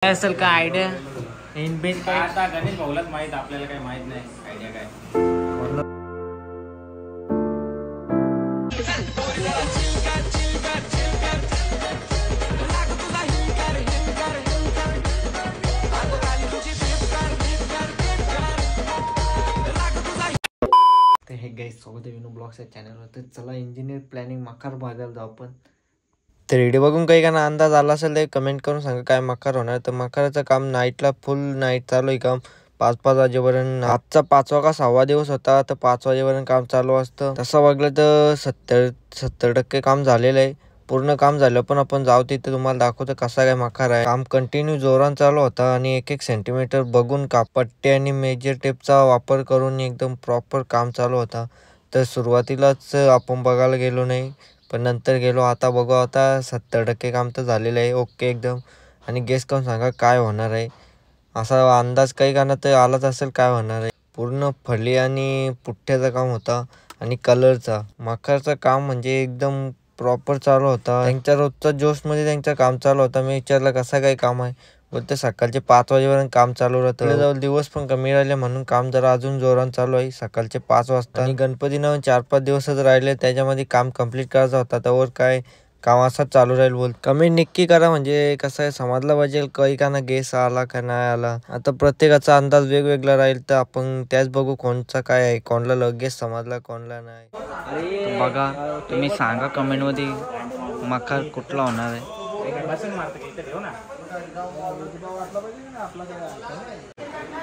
काय असेल का आयडिया इनबिल्ट काय? आता गणेश भाऊलाच माहित, आपल्याला काही माहित नाही आयडिया काय. तर हे गाईस स्वागत आहे विनू ब्लॉग्स या चॅनलवर. तर चला इंजिनियर प्लॅनिंग मकार बघायला जाऊ आपण. तर व्हिडिओ बघून काही का ना अंदाज आला असेल तर कमेंट करून सांगा काय मकार होणार. तर मकाराचं काम नाईटला फुल नाईट चालू आहे काम 5-5 वाजेपर्यंत. आजचा 5वा का 6वा दिवस होता तर 5 वाजेपर्यंत काम चालू असतं. तसं बघलं तर 70% काम झालेलं आहे. पूर्ण काम झालं पण आपण जाऊ तिथे तुम्हाला दाखवतो कसा काय मकार आहे. काम कंटिन्यू जोरान चालू होता आणि 1-1 सेंटीमीटर बघून पट्टे आणि मेजर टेपचा वापर करून एकदम प्रॉपर काम चालू होता. तर सुरुवातीलाच आपण बघायला गेलो नाही पण नंतर गेलो. आता बघू आता 70% काम तर झालेलं आहे ओके एकदम. आणि गेस करून सांगा काय होणार आहे. असा अंदाज काही का ना तर आलाच असेल काय होणार आहे. पूर्ण फळी आणि पुठ्ठ्याचं काम होता आणि कलरचा. मकारचं काम म्हणजे एकदम प्रॉपर चालू होता. त्यांच्या रोजचा जोशमध्ये त्यांचं काम चालू होता. मी विचारलं कसं काय काम आहे, बोलते सकाळचे 5 वाजेपर्यंत काम चालू राहतं. जवळ दिवस पण कमी राहिले म्हणून काम जरा अजून जोरान चालू आहे सकाळचे 5 वाजता. आणि गणपतीनं 4-5 दिवसच राहिले त्याच्यामध्ये काम कम्प्लीट करायचं होता. त्यावर काय काम असंच चालू राहील बोल. कमेंट नक्की करा म्हणजे कसं आहे समजलं पाहिजे काही का ना गेस आला का नाही आला. आता प्रत्येकाचा अंदाज वेगवेगळा राहील तर आपण त्याच बघू कोणचा काय आहे, कोणला लगेच समजला कोणला नाही. बघा तुम्ही सांगा कमेंट मध्ये मकार कुठला होणार आहे.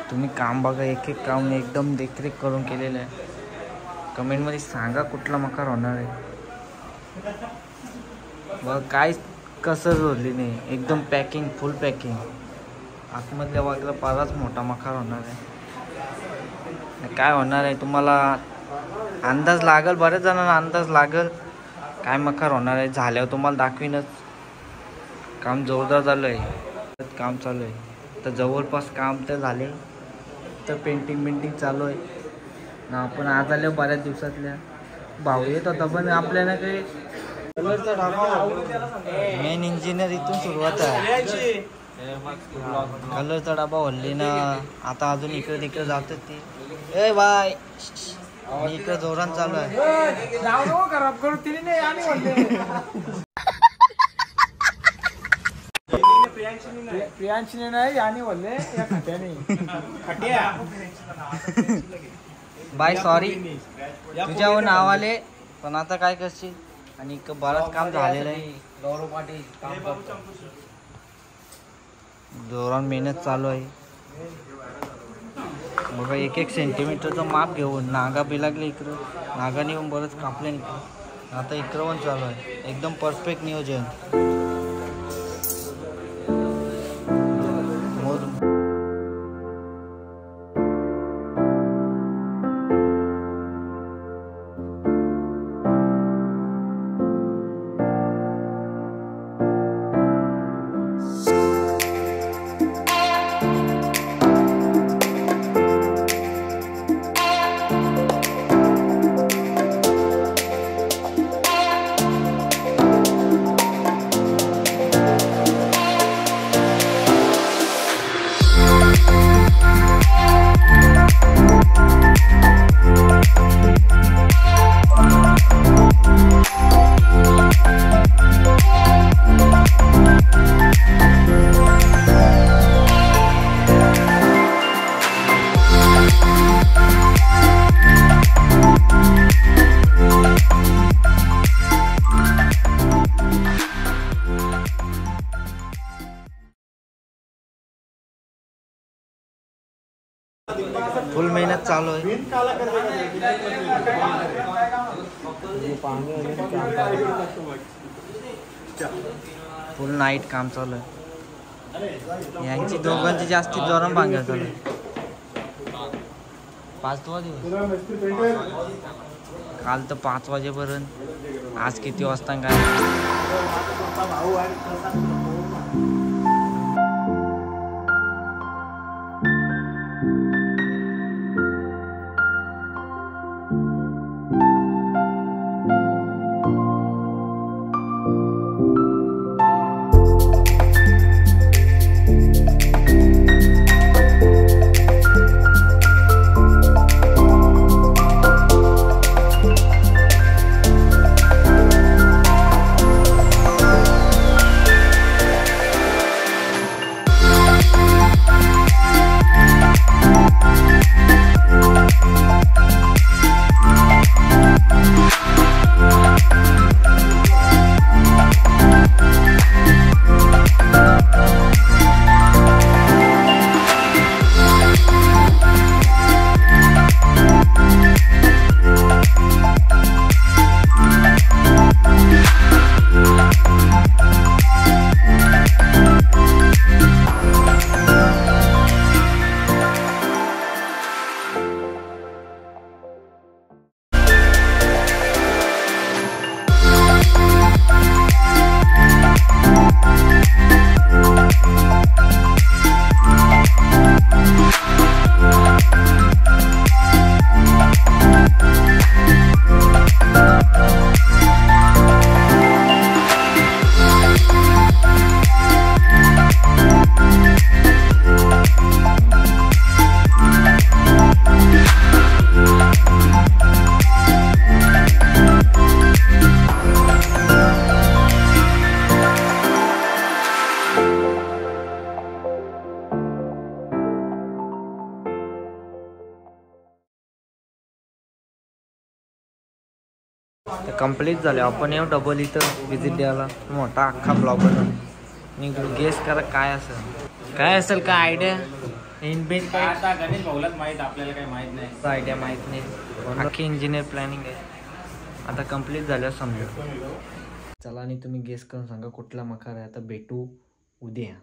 तुम्ही काम बघा एक एक काम एकदम देखरेख करून केलेलं आहे. कमेंट मध्ये सांगा कुठला मकार होणार आहे. बघ काय कसर जोडली नाही एकदम पॅकिंग फुल पॅकिंग. आतमधल्या बाजूला फारच मोठा मकार होणार आहे. काय होणार आहे तुम्हाला अंदाज लागल, बऱ्याच जणांना अंदाज लागल काय मकार होणार आहे. झाल्यावर तुम्हाला दाखवीनच. काम जोरदार चालू आहे, काम चालू आहे. तर जवळपास काम तर झाले तर पेंटिंग चालू आहे ना. आपण आज आल्या बऱ्याच दिवसातल्या भाऊ येत होता पण आपल्याला काही मेन इंजिनियर इथून सुरुवात आहे. कलरचा डबा हल्ली ना आता अजून इकडे तिकडे जातात ती. ए बाय इकडे जोरान चालू आहे. प्रियांशने नाही आणि बोलले या खट्याने बाय सॉरी तुझ्यावर नाव आले पण आता काय करशील. आणि बरंच काम झालेलं आहे. जोरान मेहनत चालू आहे. बघा 1-1 सेंटीमीटरचं माप घेऊन नागा बिलागले इकडं. नागाने येऊन बरंच कापले इकडं. आता इकडं पण चालू आहे एकदम परफेक्ट नियोजन. फुल मेहनत चालू आहे. फुल नाईट काम चालू आहे. यांची दोघांची जास्ती जोरान बांधल्या चालू आहे. 5वा दिवस काल तर 5 वाजेपर्यंत. आज किती वाजता काय तर कंप्लीट झाले. आपण येऊ डबल इथं विजिट द्यायला. मोठा अख्खा ब्लॉग बनवून आणि गेस करा काय असेल काय आयडिया इनबिल्ट काय आता गणेश भाऊलाच माहित, आपल्याला काही माहित नाही. आयडिया माहित नाही. अख्खी इंजिनियर प्लॅनिंग आहे. आता कंप्लीट झाल्यावर समजा. चला आणि तुम्ही गेस करून सांगा कुठला मकार आहे. आता भेटू उद्या.